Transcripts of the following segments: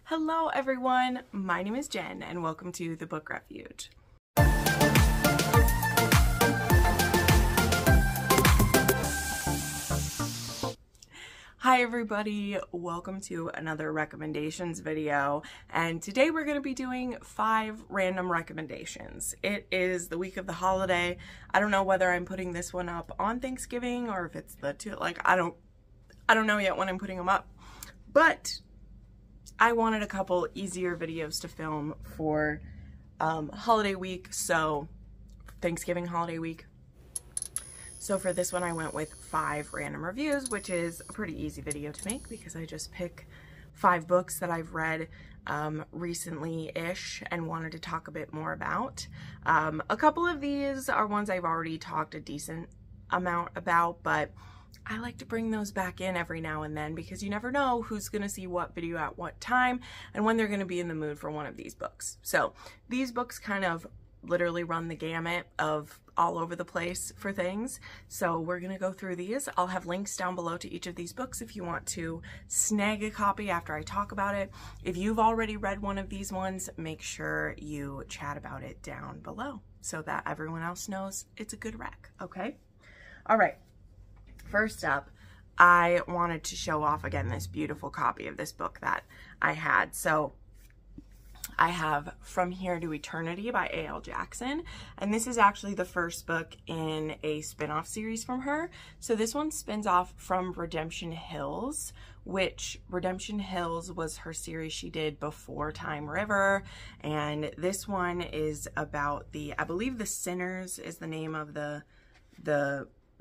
Hello everyone, my name is Jen and welcome to the Book Refuge. Hi everybody, welcome to another recommendations video, and today we're going to be doing 5 random recommendations. It is the week of the holiday. I don't know whether I'm putting this one up on Thanksgiving or if it's the two, I don't know yet when I'm putting them up, but I wanted a couple easier videos to film for holiday week, so Thanksgiving holiday week. So for this one I went with 5 random reviews, which is a pretty easy video to make because I just pick 5 books that I've read recently-ish and wanted to talk a bit more about. A couple of these are ones I've already talked a decent amount about, but I like to bring those back in every now and then because you never know who's going to see what video at what time and when they're going to be in the mood for one of these books. So these books kind of literally run the gamut of all over the place for things. So we're going to go through these. I'll have links down below to each of these books if you want to snag a copy after I talk about it. If you've already read one of these ones, make sure you chat about it down below so that everyone else knows it's a good rec, okay? All right. First up, I wanted to show off again this beautiful copy of this book that I had. So I have From Here to Eternity by A.L. Jackson, and this is actually the first book in a spin-off series from her. So this one spins off from Redemption Hills, which Redemption Hills was her series she did before Time River, and this one is about I believe the Sinners is the name of the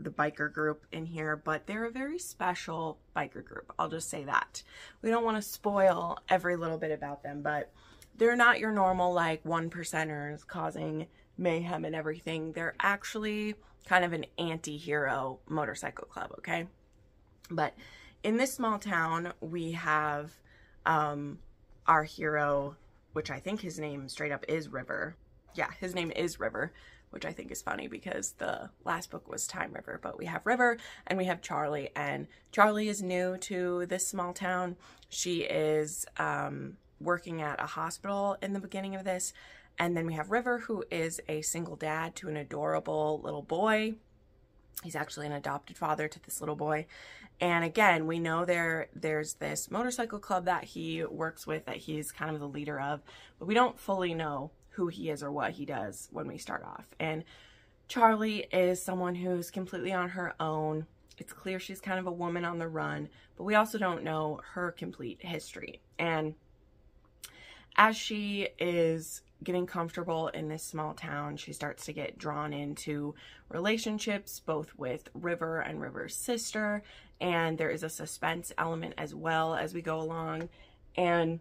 biker group in here, but they're a very special biker group. I'll just say that. We don't want to spoil every little bit about them, but they're not your normal like 1%ers causing mayhem and everything. They're actually kind of an anti-hero motorcycle club, okay? But in this small town, we have our hero, which I think his name straight up is River. Yeah, his name is River, which I think is funny because the last book was Time River, but we have River and we have Charlie, and Charlie is new to this small town. She is working at a hospital in the beginning of this, and then we have River, who is a single dad to an adorable little boy. He's actually an adopted father to this little boy, and again, we know there's this motorcycle club that he works with that he's kind of the leader of, but we don't fully know who he is or what he does when we start off. And Charlie is someone who's completely on her own. It's clear she's kind of a woman on the run, but we also don't know her complete history. And as she is getting comfortable in this small town, she starts to get drawn into relationships, both with River and River's sister, and there is a suspense element as well as we go along. And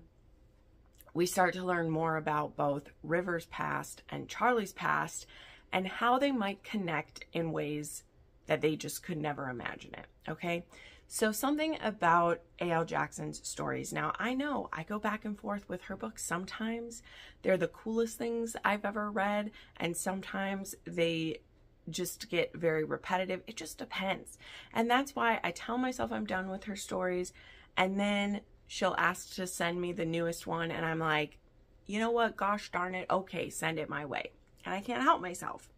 we start to learn more about both River's past and Charlie's past and how they might connect in ways that they just could never imagine it, okay? So something about A.L. Jackson's stories. Now, I know I go back and forth with her books. Sometimes they're the coolest things I've ever read, and sometimes they just get very repetitive. It just depends. And that's why I tell myself I'm done with her stories, and then she'll ask to send me the newest one, and I'm like, you know what, gosh darn it, okay, send it my way. And I can't help myself.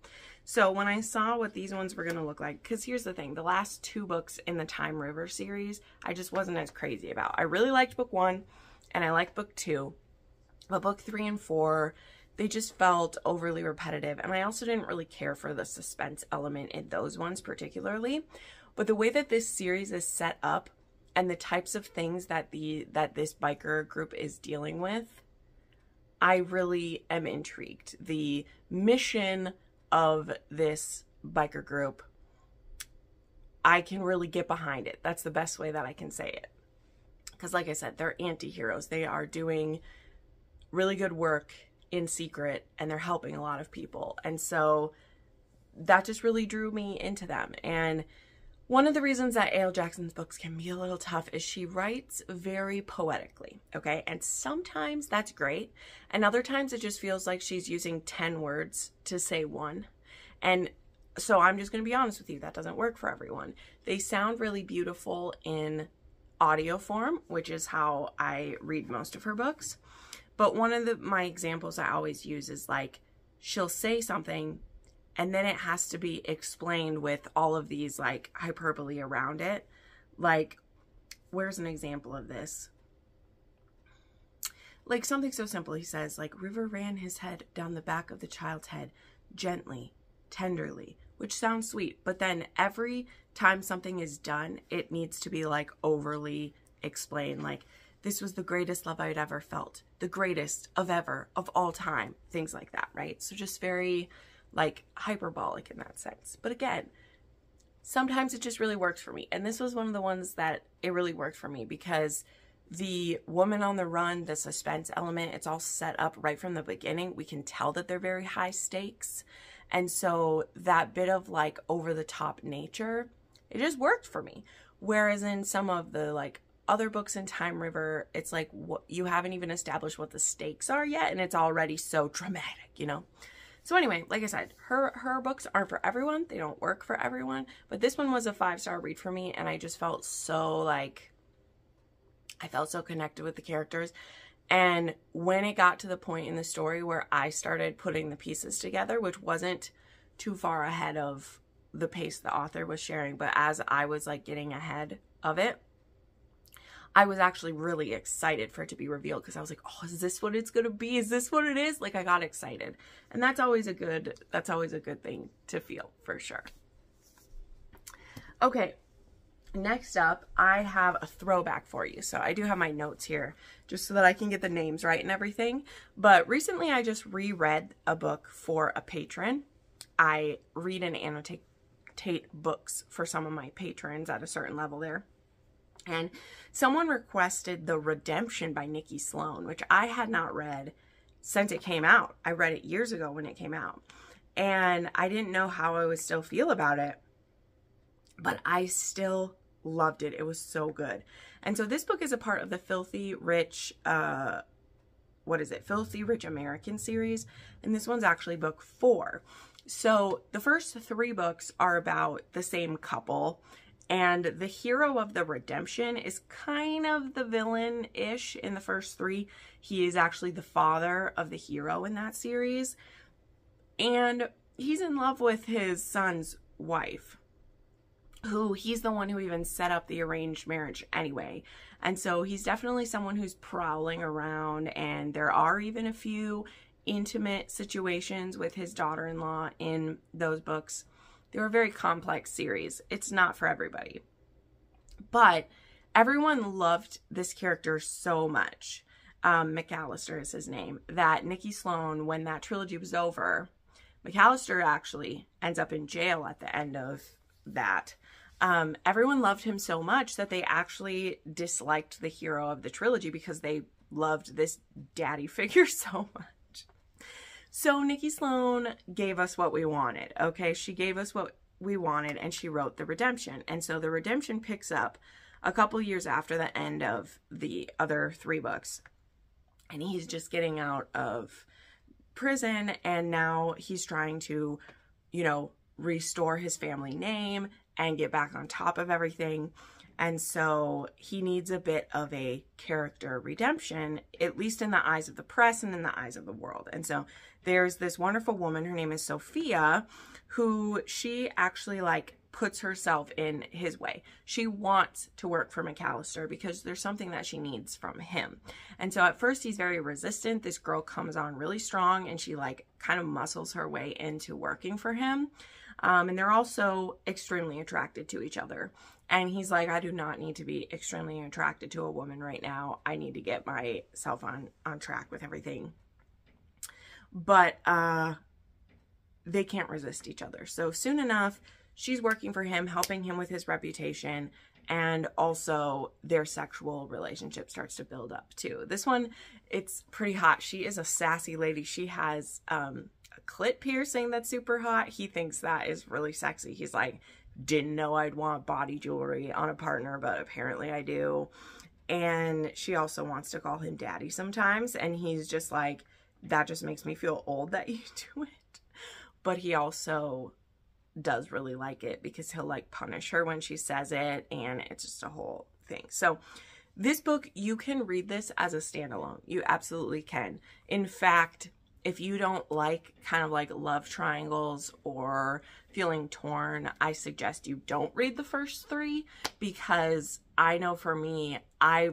So when I saw what these ones were going to look like, because here's the thing, the last 2 books in the Time River series, I just wasn't as crazy about. I really liked book 1, and I liked book 2, but book 3 and 4, they just felt overly repetitive, and I also didn't really care for the suspense element in those ones particularly. But the way that this series is set up, and the types of things that this biker group is dealing with, I really am intrigued. The mission of this biker group, I can really get behind it. That's the best way that I can say it. Because like I said, they're anti-heroes. They are doing really good work in secret, and they're helping a lot of people. And so that just really drew me into them. And one of the reasons that A.L. Jackson's books can be a little tough is she writes very poetically, okay? And sometimes that's great, and other times it just feels like she's using 10 words to say one. And so I'm just going to be honest with you, that doesn't work for everyone. They sound really beautiful in audio form, which is how I read most of her books. But one of my examples I always use is like, she'll say something and then it has to be explained with all of these like hyperbole around it. Like, where's an example of this? Like something so simple. He says like, River ran his head down the back of the child's head, gently, tenderly, which sounds sweet. But then every time something is done, it needs to be like overly explained. Like, this was the greatest love I'd ever felt. The greatest of ever, of all time. Things like that, right? So just very like hyperbolic in that sense. But again, sometimes it just really works for me. And this was one of the ones that it really worked for me because the woman on the run, the suspense element, it's all set up right from the beginning. We can tell that they're very high stakes. And so that bit of like over the top nature, it just worked for me. Whereas in some of the like other books in Time River, it's like you haven't even established what the stakes are yet, and it's already so dramatic, you know? So anyway, like I said, her books aren't for everyone. They don't work for everyone. But this one was a 5-star read for me, and I just felt so like, I felt so connected with the characters. And when it got to the point in the story where I started putting the pieces together, which wasn't too far ahead of the pace the author was sharing, but as I was like getting ahead of it, I was actually really excited for it to be revealed because I was like, oh, is this what it's going to be? Is this what it is? Like, I got excited. And that's always a good thing to feel, for sure. Okay, next up, I have a throwback for you. So I do have my notes here just so that I can get the names right and everything. But recently I just reread a book for a patron. I read and annotate books for some of my patrons at a certain level there. And someone requested The Redemption by Nikki Sloan, which I had not read since it came out. I read it years ago when it came out. And I didn't know how I would still feel about it. But I still loved it. It was so good. And so this book is a part of the Filthy Rich, Filthy Rich American series. And this one's actually book 4. So the first 3 books are about the same couple. And the hero of The Redemption is kind of the villain-ish in the first 3. He is actually the father of the hero in that series. And he's in love with his son's wife, who he's the one who even set up the arranged marriage anyway. And so he's definitely someone who's prowling around, and there are even a few intimate situations with his daughter-in-law in those books. They were a very complex series. It's not for everybody. But everyone loved this character so much. McAllister is his name. That Nikki Sloan, when that trilogy was over, McAllister actually ends up in jail at the end of that. Everyone loved him so much that they actually disliked the hero of the trilogy because they loved this daddy figure so much. So Nikki Sloan gave us what we wanted, okay? She gave us what we wanted, and she wrote The Redemption. And so The Redemption picks up a couple years after the end of the other 3 books. And he's just getting out of prison, and now he's trying to, you know, restore his family name and get back on top of everything. And so he needs a bit of a character redemption, at least in the eyes of the press and in the eyes of the world. And so there's this wonderful woman, her name is Sophia, who she actually like puts herself in his way. She wants to work for McAllister because there's something that she needs from him. And so at first he's very resistant. This girl comes on really strong, and she like kind of muscles her way into working for him. And they're also extremely attracted to each other. And he's like, I do not need to be extremely attracted to a woman right now. I need to get myself on track with everything. But they can't resist each other. So soon enough, she's working for him, helping him with his reputation. And also their sexual relationship starts to build up too. This one, it's pretty hot. She is a sassy lady. She has a clit piercing that's super hot. He thinks that is really sexy. He's like, didn't know I'd want body jewelry on a partner, but apparently I do. And she also wants to call him daddy sometimes. And he's just like, that just makes me feel old that you do it. But he also does really like it because he'll like punish her when she says it. And it's just a whole thing. So this book, you can read this as a standalone. You absolutely can. In fact, if you don't like kind of like love triangles or feeling torn, I suggest you don't read the first 3, because I know for me, I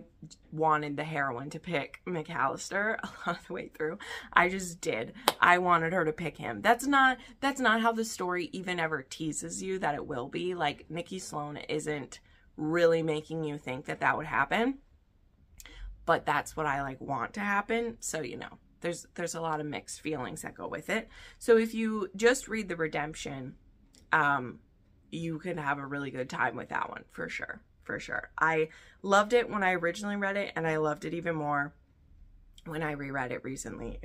wanted the heroine to pick McAllister a lot of the way through. I just did. I wanted her to pick him. That's not how the story even ever teases you that it will be. Like, Nikki Sloan isn't really making you think that that would happen, but that's what I like want to happen. So, you know, there's a lot of mixed feelings that go with it. So if you just read the redemption, you can have a really good time with that one, for sure. For sure. I loved it when I originally read it, and I loved it even more when I reread it recently.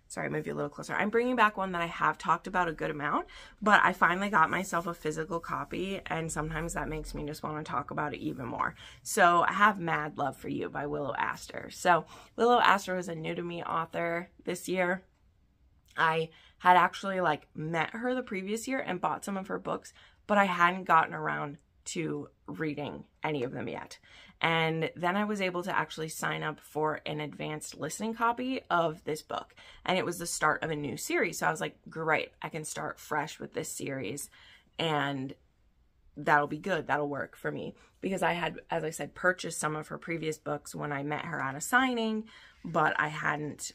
Sorry, maybe a little closer. I'm bringing back one that I have talked about a good amount, but I finally got myself a physical copy, and sometimes that makes me just want to talk about it even more. So I have Mad Love for You by Willow Astor. So Willow Astor was a new to me author this year. I had actually like met her the previous year and bought some of her books, but I hadn't gotten around to reading any of them yet. And then I was able to actually sign up for an advanced listening copy of this book. And it was the start of a new series. So I was like, great, I can start fresh with this series, and that'll be good. That'll work for me, because I had, as I said, purchased some of her previous books when I met her at a signing, but I hadn't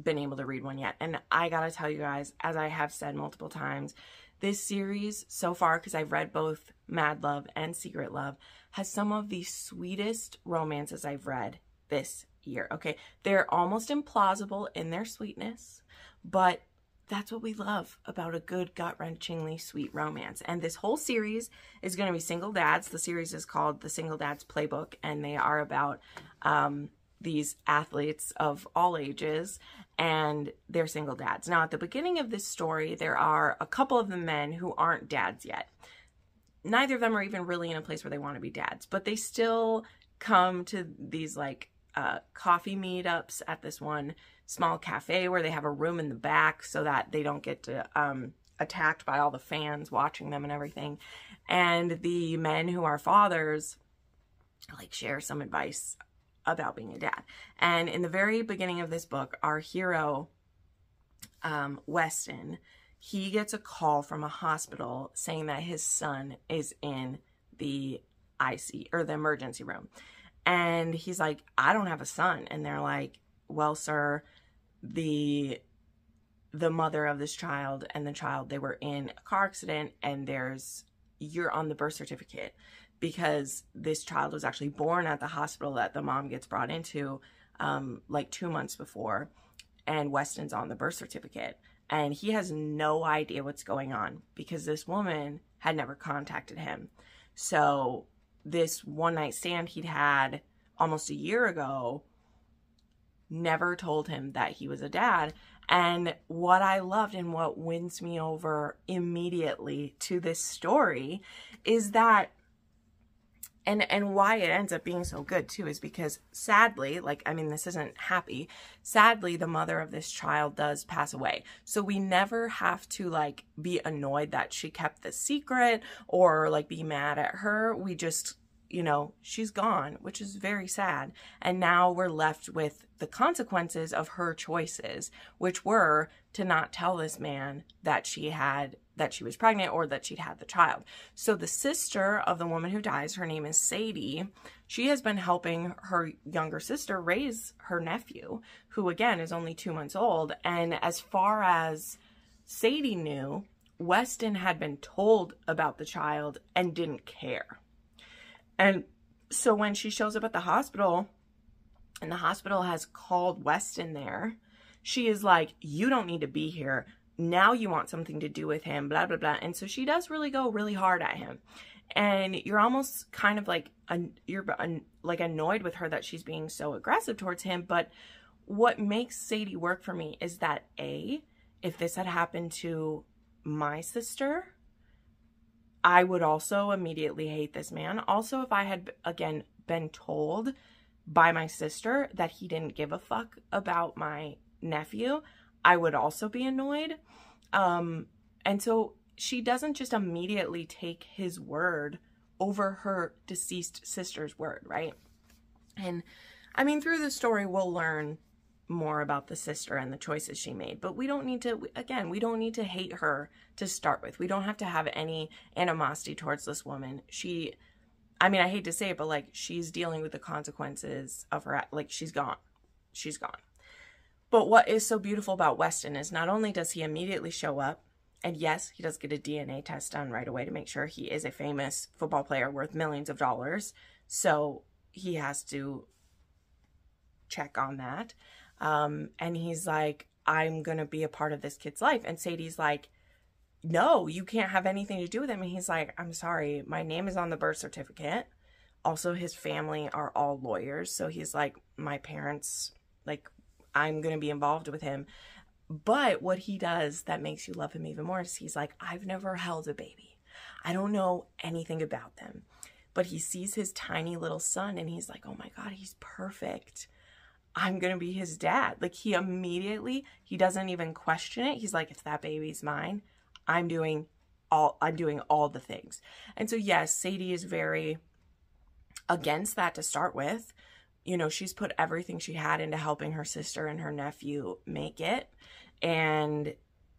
been able to read one yet. And I gotta tell you guys, as I have said multiple times, this series so far, because I've read both Mad Love and Secret Love, has some of the sweetest romances I've read this year. Okay, they're almost implausible in their sweetness, but that's what we love about a good, gut-wrenchingly sweet romance. And this whole series is going to be single dads. The series is called The Single Dad's Playbook, and they are about these athletes of all ages, and they're single dads. Now, at the beginning of this story, there are a couple of the men who aren't dads yet. Neither of them are even really in a place where they want to be dads, but they still come to these like coffee meetups at this one small cafe where they have a room in the back so that they don't get attacked by all the fans watching them and everything. And the men who are fathers like share some advice about being a dad. And in the very beginning of this book, our hero, Weston, he gets a call from a hospital saying that his son is in the IC or the emergency room. And he's like, I don't have a son. And they're like, well, sir, the mother of this child and the child, they were in a car accident, and you're on the birth certificate, because this child was actually born at the hospital that the mom gets brought into like 2 months before, and Weston's on the birth certificate. And he has no idea what's going on because this woman had never contacted him. So this one night stand he'd had almost a year ago never told him that he was a dad. And what I loved and what wins me over immediately to this story is that, and why it ends up being so good too, is because sadly, like, I mean, this isn't happy. Sadly, the mother of this child does pass away. So we never have to like be annoyed that she kept the secret or like be mad at her. We just, you know, she's gone, which is very sad. And now we're left with the consequences of her choices, which were to not tell this man that she was pregnant or that she'd had the child. So the sister of the woman who dies, her name is Sadie, she has been helping her younger sister raise her nephew, who again is only 2 months old. And as far as Sadie knew, Weston had been told about the child and didn't care. And so when she shows up at the hospital and the hospital has called Weston there, she is like, you don't need to be here. Now you want something to do with him, blah, blah, blah. And so she does really go really hard at him. And you're almost kind of like, like annoyed with her that she's being so aggressive towards him. But what makes Sadie work for me is that if this had happened to my sister, I would also immediately hate this man. Also, if I had, again, been told by my sister that he didn't give a fuck about my nephew, I would also be annoyed. And so she doesn't just immediately take his word over her deceased sister's word, right? And I mean, through the story, we'll learn more about the sister and the choices she made, but we don't need to, again, we don't need to hate her to start with. We don't have to have any animosity towards this woman. I mean, I hate to say it, but like, she's dealing with the consequences of her, like, she's gone. She's gone. But what is so beautiful about Weston is not only does he immediately show up, and yes, he does get a DNA test done right away to make sure he is a famous football player worth millions of dollars. So he has to check on that. And he's like, I'm going to be a part of this kid's life. And Sadie's like, no, you can't have anything to do with him. And he's like, I'm sorry, my name is on the birth certificate. Also, his family are all lawyers. So he's like, my parents, like, I'm going to be involved with him. But what he does that makes you love him even more is he's like, I've never held a baby. I don't know anything about them. But he sees his tiny little son and he's like, oh my God, he's perfect. I'm going to be his dad. Like, he doesn't even question it. He's like, if that baby's mine, I'm doing all the things. And so, yes, Sadie is very against that to start with. You know, she's put everything she had into helping her sister and her nephew make it. And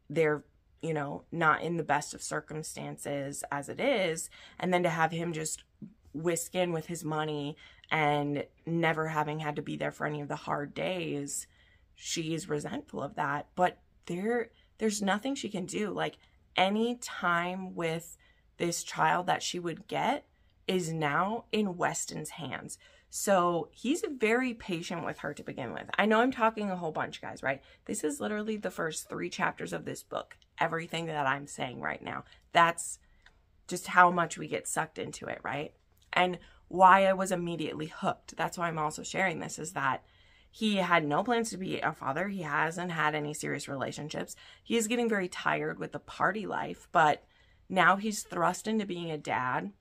they're, you know, not in the best of circumstances as it is. And then to have him just whisk in with his money and never having had to be there for any of the hard days, she is resentful of that. But there's nothing she can do. Like, any time with this child that she would get is now in Weston's hands. So he's very patient with her to begin with. I know I'm talking a whole bunch, guys, right? This is literally the first 3 chapters of this book. Everything that I'm saying right now. That's just how much we get sucked into it, right? And why I was immediately hooked. That's why I'm also sharing this, is that he had no plans to be a father. He hasn't had any serious relationships. He is getting very tired with the party life, but now he's thrust into being a dad,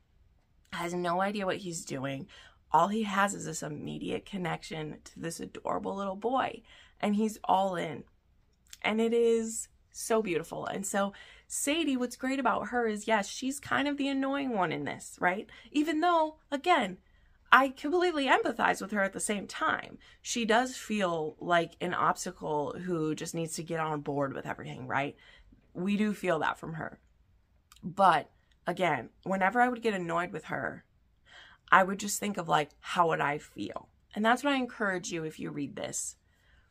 has no idea what he's doing. All he has is this immediate connection to this adorable little boy, and he's all in. And it is so beautiful. And so Sadie, what's great about her is, yes, she's kind of the annoying one in this, right? Even though, again, I completely empathize with her at the same time. She does feel like an obstacle who just needs to get on board with everything, right? We do feel that from her. But again, whenever I would get annoyed with her, I would just think of like, how would I feel? And that's what I encourage you if you read this.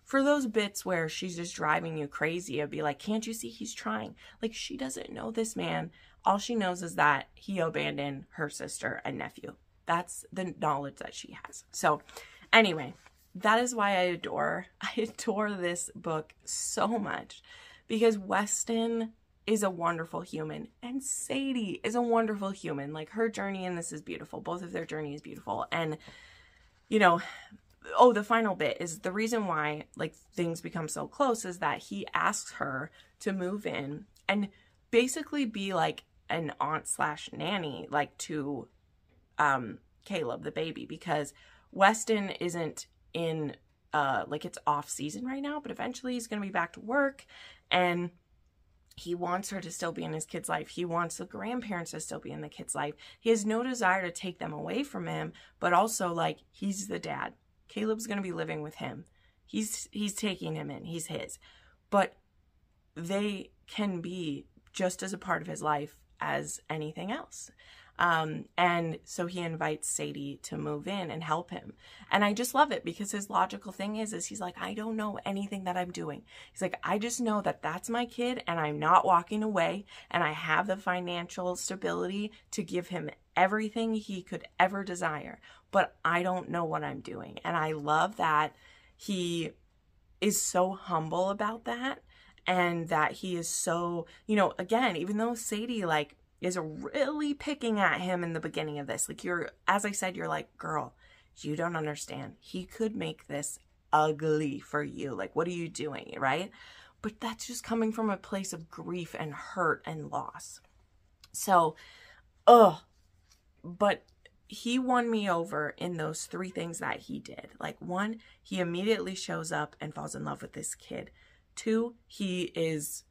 For those bits where she's just driving you crazy, I'd be like, can't you see he's trying? Like, she doesn't know this man. All she knows is that he abandoned her sister and nephew. That's the knowledge that she has. So anyway, that is why I adore this book so much, because Weston is a wonderful human and Sadie is a wonderful human. Like, her journey in this is beautiful. Both of their journey is beautiful. And, you know, oh, the final bit is the reason why, like, things become so close is that he asks her to move in and basically be like an aunt / nanny, like, to Caleb, the baby, because Weston isn't in, like, it's off season right now, but eventually he's going to be back to work, and he wants her to still be in his kid's life. He wants the grandparents to still be in the kid's life. He has no desire to take them away from him, but also, like, he's the dad. Caleb's going to be living with him. He's taking him in. He's his. But they can be just as a part of his life as anything else. And so he invites Sadie to move in and help him. And I just love it, because his logical thing is he's like, I don't know anything that I'm doing. He's like, I just know that that's my kid and I'm not walking away, and I have the financial stability to give him everything he could ever desire, but I don't know what I'm doing. And I love that he is so humble about that, and that he is so, you know, again, even though Sadie, like, is really picking at him in the beginning of this. Like, as I said, you're like, girl, you don't understand. He could make this ugly for you. Like, what are you doing, right? But that's just coming from a place of grief and hurt and loss. So, but he won me over in those 3 things that he did. Like, 1, he immediately shows up and falls in love with this kid. 2, he is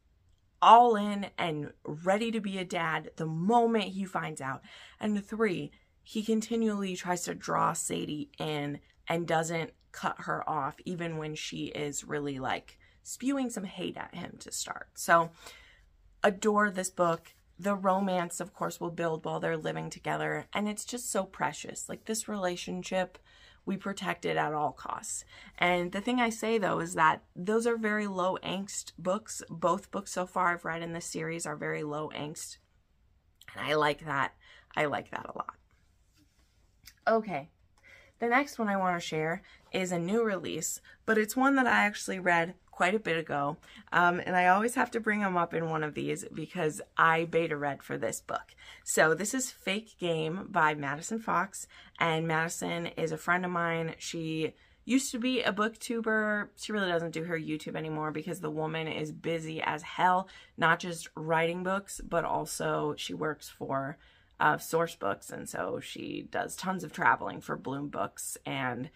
all in and ready to be a dad the moment he finds out. And 3, he continually tries to draw Sadie in and doesn't cut her off even when she is really like spewing some hate at him to start. So adore this book. The romance, of course, will build while they're living together, and it's just so precious. Like, this relationship, we protect it at all costs. And the thing I say, though, is that those are very low angst books. Both books so far I've read in this series are very low angst, and I like that. I like that a lot. Okay, the next one I want to share is a new release, but it's one that I actually read quite a bit ago, and I always have to bring them up in one of these because I beta read for this book. So this is Fake Game by Madison Fox, and Madison is a friend of mine. She used to be a booktuber. She really doesn't do her YouTube anymore because the woman is busy as hell, not just writing books, but also she works for Source Books, and so she does tons of traveling for Bloom Books and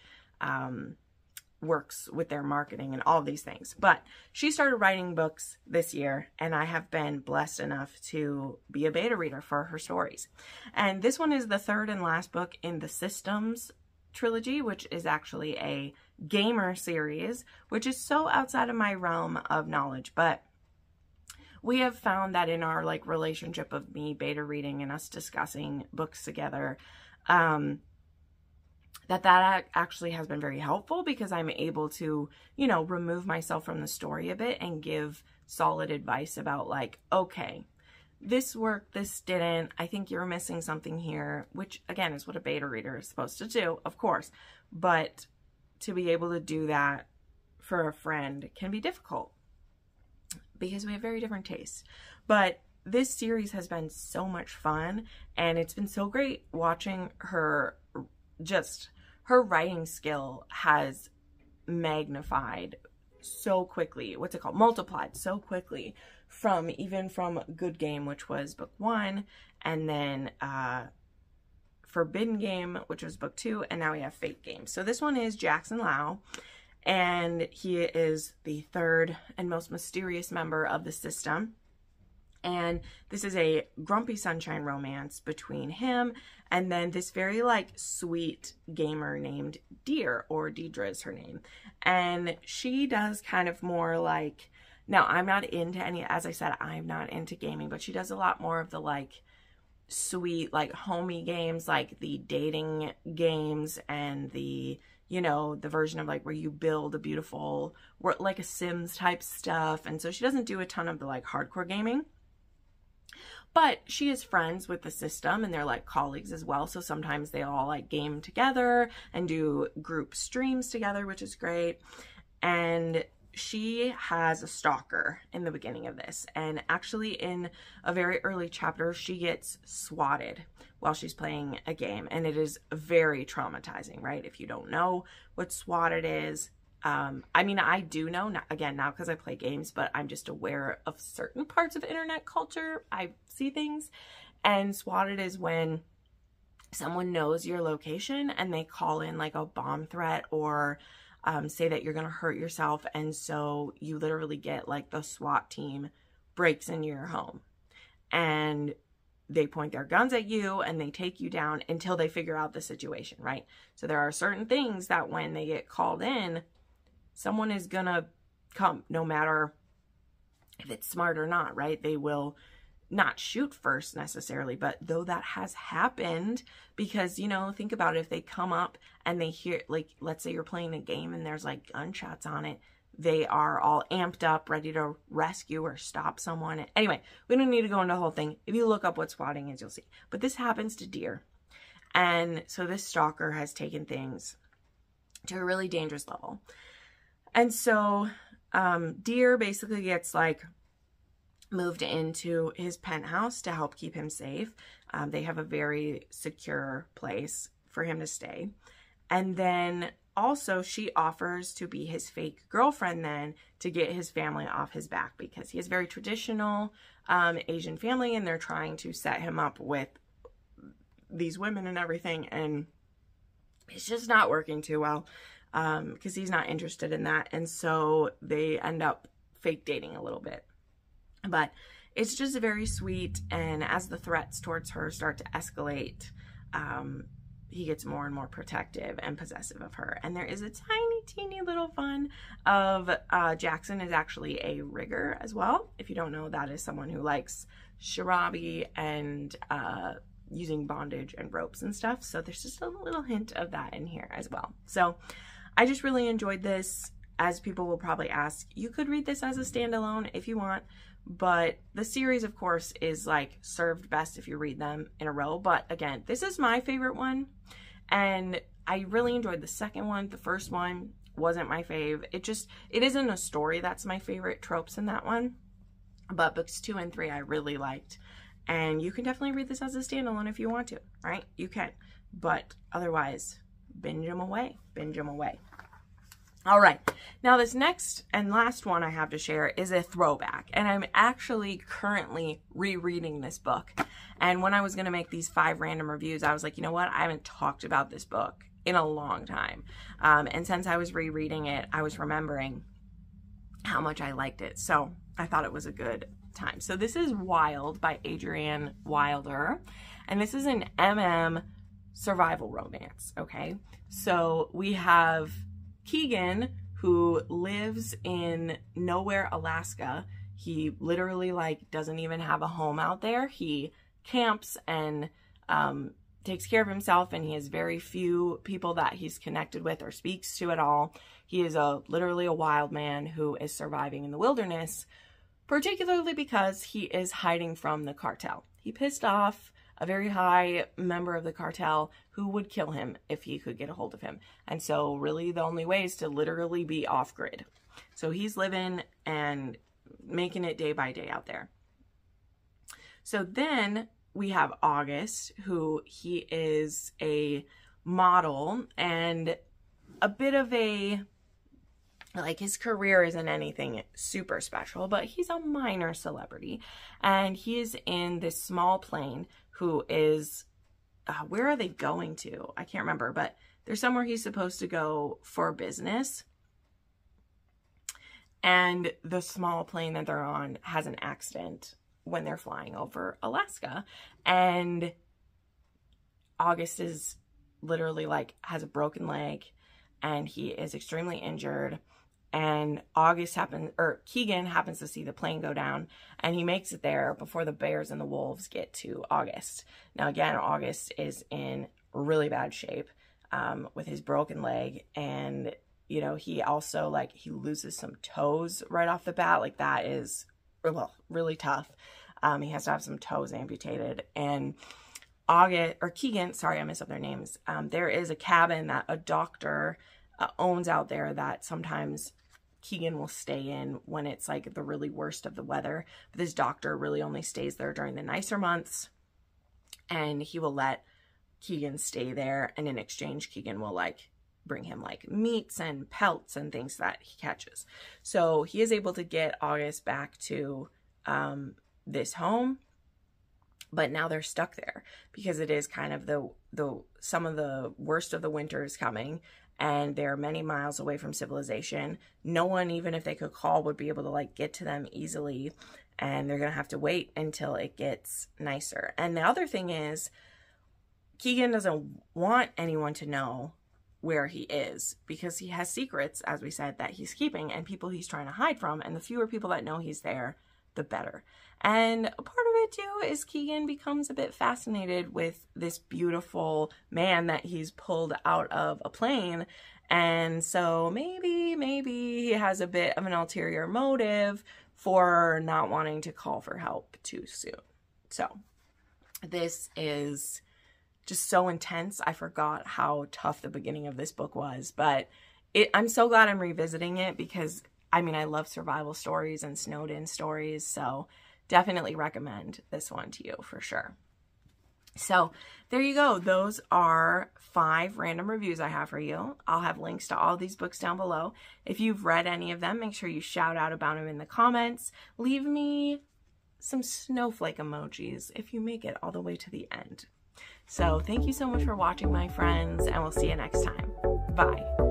works with their marketing and all these things. But she started writing books this year, and I have been blessed enough to be a beta reader for her stories. And this one is the 3rd and last book in the Systems trilogy, which is actually a gamer series, which is so outside of my realm of knowledge. But we have found that in our like relationship of me beta reading and us discussing books together, that actually has been very helpful because I'm able to, you know, remove myself from the story a bit and give solid advice about like, okay, this worked, this didn't, I think you're missing something here, which again is what a beta reader is supposed to do, of course, but to be able to do that for a friend can be difficult because we have very different tastes. But this series has been so much fun, and it's been so great watching her. Just her writing skill has magnified so quickly. What's it called? Multiplied so quickly from Good Game, which was book 1, and then Forbidden Game, which was book 2, and now we have Fake Game. So this one is Jackson Lau, and he is the 3rd and most mysterious member of the system. And this is a grumpy sunshine romance between him and then this very like sweet gamer named Deer, or Deidre is her name. And she does kind of more like, now I'm not into any, as I said, I'm not into gaming, but she does a lot more of the like sweet, like homey games, like the dating games and the, you know, the version of like where you build a beautiful, like a Sims type stuff. And so she doesn't do a ton of the like hardcore gaming. But she is friends with the system and they're like colleagues as well. So sometimes they all like game together and do group streams together, which is great. And she has a stalker in the beginning of this. And actually in a very early chapter, she gets swatted while she's playing a game. And it is very traumatizing, right? If you don't know what swatted is, I mean, I do know, again, not because I play games, but I'm just aware of certain parts of internet culture. I see things. And swatted is when someone knows your location and they call in like a bomb threat or say that you're going to hurt yourself. And so you literally get like the SWAT team breaks into your home and they point their guns at you and they take you down until they figure out the situation, right? So there are certain things that when they get called in, someone is gonna come, no matter if it's smart or not, right? They will not shoot first necessarily, but though that has happened, because, you know, think about it, if they come up and they hear, like, let's say you're playing a game and there's like gunshots on it, they are all amped up, ready to rescue or stop someone. Anyway, we don't need to go into the whole thing. If you look up what swatting is, you'll see. But this happens to Deer. And so this stalker has taken things to a really dangerous level. And so Deer basically gets like moved into his penthouse to help keep him safe. They have a very secure place for him to stay. And then also she offers to be his fake girlfriend then to get his family off his back, because he has very traditional Asian family and they're trying to set him up with these women and everything. And it's just not working too well. Because he's not interested in that. And so they end up fake dating a little bit. But it's just very sweet, and as the threats towards her start to escalate, he gets more and more protective and possessive of her. And there is a tiny, teeny little fun of Jackson is actually a rigger as well. If you don't know, that is someone who likes shirabi and using bondage and ropes and stuff. So there's just a little hint of that in here as well. So I just really enjoyed this. As people will probably ask, you could read this as a standalone if you want, but the series, of course, is like served best if you read them in a row. But again, this is my favorite one, and I really enjoyed the second one. The first one wasn't my fave. It isn't a story that's my favorite tropes in that one, but books 2 and 3 I really liked. And you can definitely read this as a standalone if you want to, right? You can, but otherwise, binge them away, binge them away. All right, now this next and last one I have to share is a throwback, and I'm actually currently rereading this book. And when I was going to make these 5 random reviews, I was like, you know what? I haven't talked about this book in a long time. And since I was rereading it, I was remembering how much I liked it. So I thought it was a good time. So this is Wild by Adrienne Wilder, and this is an MM survival romance, okay? So we have Keegan, who lives in nowhere, Alaska. He literally like doesn't even have a home out there. He camps and takes care of himself, and he has very few people that he's connected with or speaks to at all. He is literally a wild man who is surviving in the wilderness, particularly because he is hiding from the cartel. He pissed off a very high member of the cartel who would kill him if he could get a hold of him. And so really the only way is to literally be off grid. So he's living and making it day by day out there. So then we have August, who he is a model and a bit of a, like, his career isn't anything super special, but he's a minor celebrity. And he is in this small plane who is, where are they going to? I can't remember, but there's somewhere he's supposed to go for business. And the small plane that they're on has an accident when they're flying over Alaska. And August is literally like, has a broken leg, and he is extremely injured. And Keegan happens to see the plane go down, and he makes it there before the bears and the wolves get to August. Now, again, August is in really bad shape with his broken leg. And, you know, he also, like, he loses some toes right off the bat. Like, that is, well, really tough. He has to have some toes amputated. And Keegan, sorry, I messed up their names. There is a cabin that a doctor owns out there that sometimes Keegan will stay in when it's like the really worst of the weather. But this doctor really only stays there during the nicer months, and he will let Keegan stay there, and in exchange Keegan will like bring him like meats and pelts and things that he catches. So he is able to get August back to this home, but now they're stuck there because it is kind of some of the worst of the winter is coming. And they're many miles away from civilization. No one, even if they could call, would be able to like get to them easily. And they're going to have to wait until it gets nicer. And the other thing is, Keegan doesn't want anyone to know where he is because he has secrets, as we said, that he's keeping and people he's trying to hide from. And the fewer people that know he's there, the better. And a part of it too is Keegan becomes a bit fascinated with this beautiful man that he's pulled out of a plane. And so maybe he has a bit of an ulterior motive for not wanting to call for help too soon. So this is just so intense. I forgot how tough the beginning of this book was, but I'm so glad I'm revisiting it because I mean, I love survival stories and snowed in stories, so definitely recommend this one to you for sure. So there you go. Those are 5 random reviews I have for you. I'll have links to all these books down below. If you've read any of them, make sure you shout out about them in the comments. Leave me some snowflake emojis if you make it all the way to the end. So thank you so much for watching, my friends, and we'll see you next time. Bye.